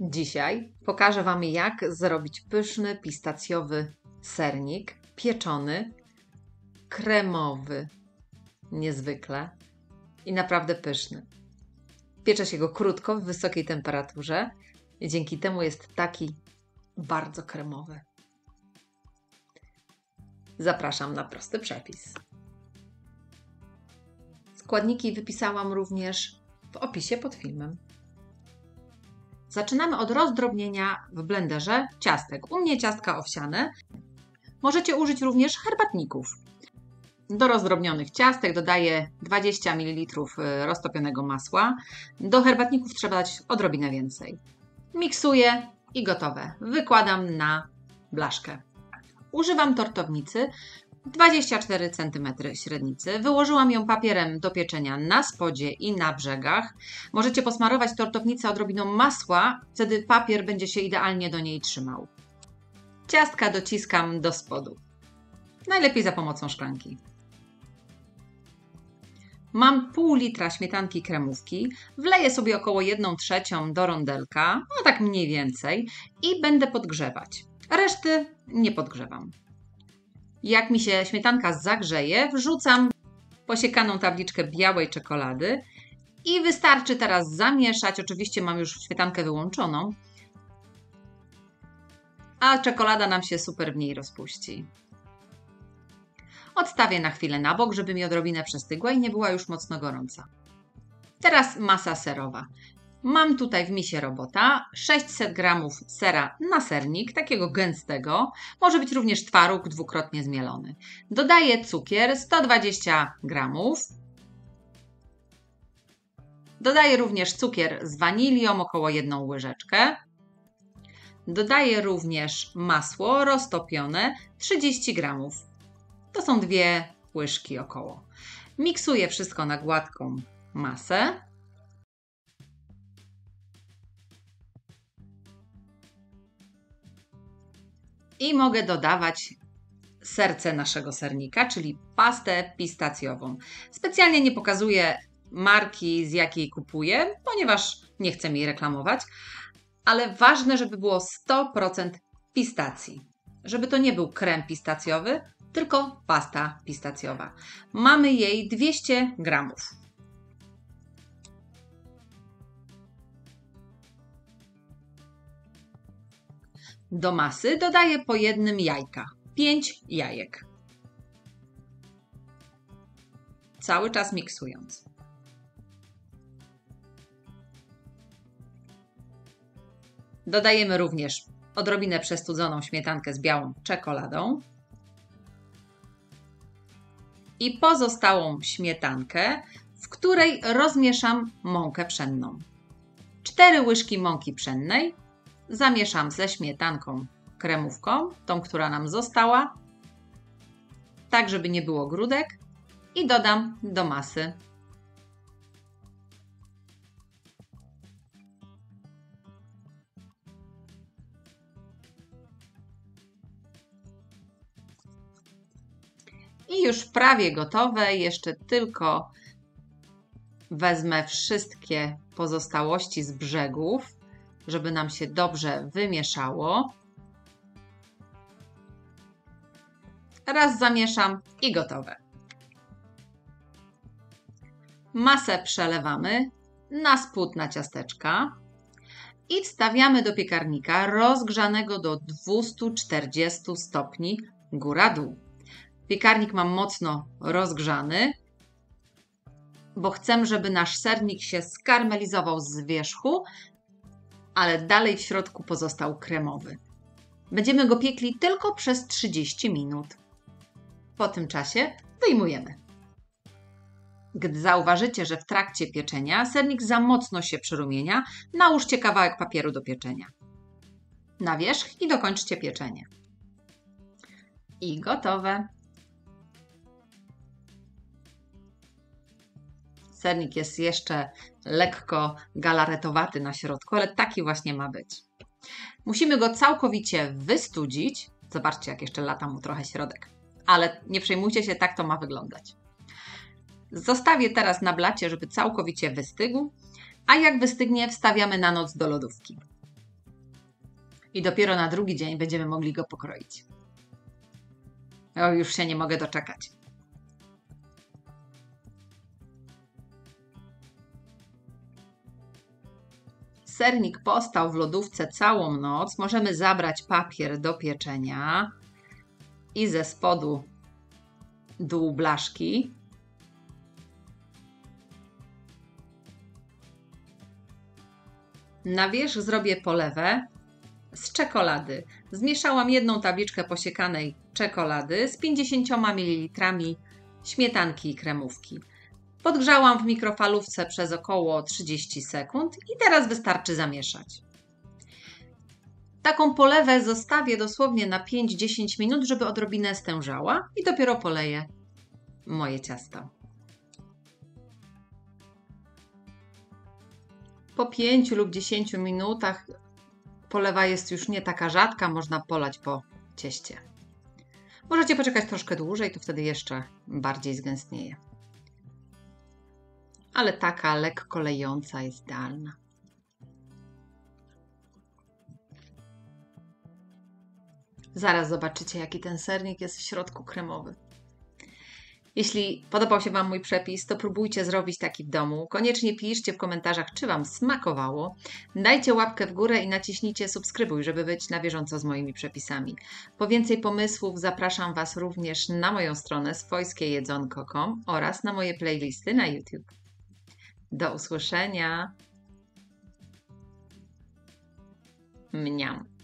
Dzisiaj pokażę Wam, jak zrobić pyszny pistacjowy sernik, pieczony, kremowy, niezwykle i naprawdę pyszny. Piecze się go krótko w wysokiej temperaturze i dzięki temu jest taki bardzo kremowy. Zapraszam na prosty przepis. Składniki wypisałam również w opisie pod filmem. Zaczynamy od rozdrobnienia w blenderze ciastek. U mnie ciastka owsiane. Możecie użyć również herbatników. Do rozdrobnionych ciastek dodaję 20 ml roztopionego masła. Do herbatników trzeba dać odrobinę więcej. Miksuję i gotowe. Wykładam na blaszkę. Używam tortownicy 24 cm średnicy. Wyłożyłam ją papierem do pieczenia na spodzie i na brzegach. Możecie posmarować tortownicę odrobiną masła, wtedy papier będzie się idealnie do niej trzymał. Ciastka dociskam do spodu. Najlepiej za pomocą szklanki. Mam pół litra śmietanki kremówki. Wleję sobie około 1/3 do rondelka, no tak mniej więcej, i będę podgrzewać. Reszty nie podgrzewam. Jak mi się śmietanka zagrzeje, wrzucam posiekaną tabliczkę białej czekolady i wystarczy teraz zamieszać. Oczywiście mam już śmietankę wyłączoną, a czekolada nam się super w niej rozpuści. Odstawię na chwilę na bok, żeby mi odrobinę przestygła i nie była już mocno gorąca. Teraz masa serowa. Mam tutaj w misie robota 600 g sera na sernik, takiego gęstego. Może być również twaróg dwukrotnie zmielony. Dodaję cukier 120 g. Dodaję również cukier z wanilią, około 1 łyżeczkę. Dodaję również masło roztopione 30 g. To są 2 łyżki około. Miksuję wszystko na gładką masę. I mogę dodawać serce naszego sernika, czyli pastę pistacjową. Specjalnie nie pokazuję marki, z jakiej kupuję, ponieważ nie chcę jej reklamować, ale ważne, żeby było 100% pistacji. Żeby to nie był krem pistacjowy, tylko pasta pistacjowa. Mamy jej 200 g. Do masy dodaję po 1 jajka, 5 jajek. Cały czas miksując. Dodajemy również odrobinę przestudzoną śmietankę z białą czekoladą i pozostałą śmietankę, w której rozmieszam mąkę pszenną. 4 łyżki mąki pszennej zamieszam ze śmietanką kremówką, tą, która nam została, tak żeby nie było grudek, i dodam do masy. I już prawie gotowe, jeszcze tylko wezmę wszystkie pozostałości z brzegów, żeby nam się dobrze wymieszało. Raz zamieszam i gotowe. Masę przelewamy na spód na ciasteczka i wstawiamy do piekarnika rozgrzanego do 240 stopni góra-dół. Piekarnik mam mocno rozgrzany, bo chcę, żeby nasz sernik się skarmelizował z wierzchu, ale dalej w środku pozostał kremowy. Będziemy go piekli tylko przez 30 minut. Po tym czasie wyjmujemy. Gdy zauważycie, że w trakcie pieczenia sernik za mocno się przyrumienia, nałóżcie kawałek papieru do pieczenia na wierzch i dokończcie pieczenie. I gotowe. Sernik jest jeszcze lekko galaretowaty na środku, ale taki właśnie ma być. Musimy go całkowicie wystudzić. Zobaczcie, jak jeszcze lata mu trochę środek. Ale nie przejmujcie się, tak to ma wyglądać. Zostawię teraz na blacie, żeby całkowicie wystygł, a jak wystygnie, wstawiamy na noc do lodówki. I dopiero na drugi dzień będziemy mogli go pokroić. O, już się nie mogę doczekać. Sernik postał w lodówce całą noc. Możemy zabrać papier do pieczenia i ze spodu dół blaszki. Na wierzch zrobię polewę z czekolady. Zmieszałam 1 tabliczkę posiekanej czekolady z 50 ml śmietanki i kremówki. Podgrzałam w mikrofalówce przez około 30 sekund i teraz wystarczy zamieszać. Taką polewę zostawię dosłownie na 5-10 minut, żeby odrobinę stężała i dopiero poleję moje ciasto. Po 5 lub 10 minutach polewa jest już nie taka rzadka, można polać po cieście. Możecie poczekać troszkę dłużej, to wtedy jeszcze bardziej zgęstnieje. Ale taka lekko lejąca jest idealna. Zaraz zobaczycie, jaki ten sernik jest w środku kremowy. Jeśli podobał się Wam mój przepis, to próbujcie zrobić taki w domu. Koniecznie piszcie w komentarzach, czy Wam smakowało. Dajcie łapkę w górę i naciśnijcie subskrybuj, żeby być na bieżąco z moimi przepisami. Po więcej pomysłów zapraszam Was również na moją stronę swojskiejedzonko.com oraz na moje playlisty na YouTube. Do usłyszenia. Mniam.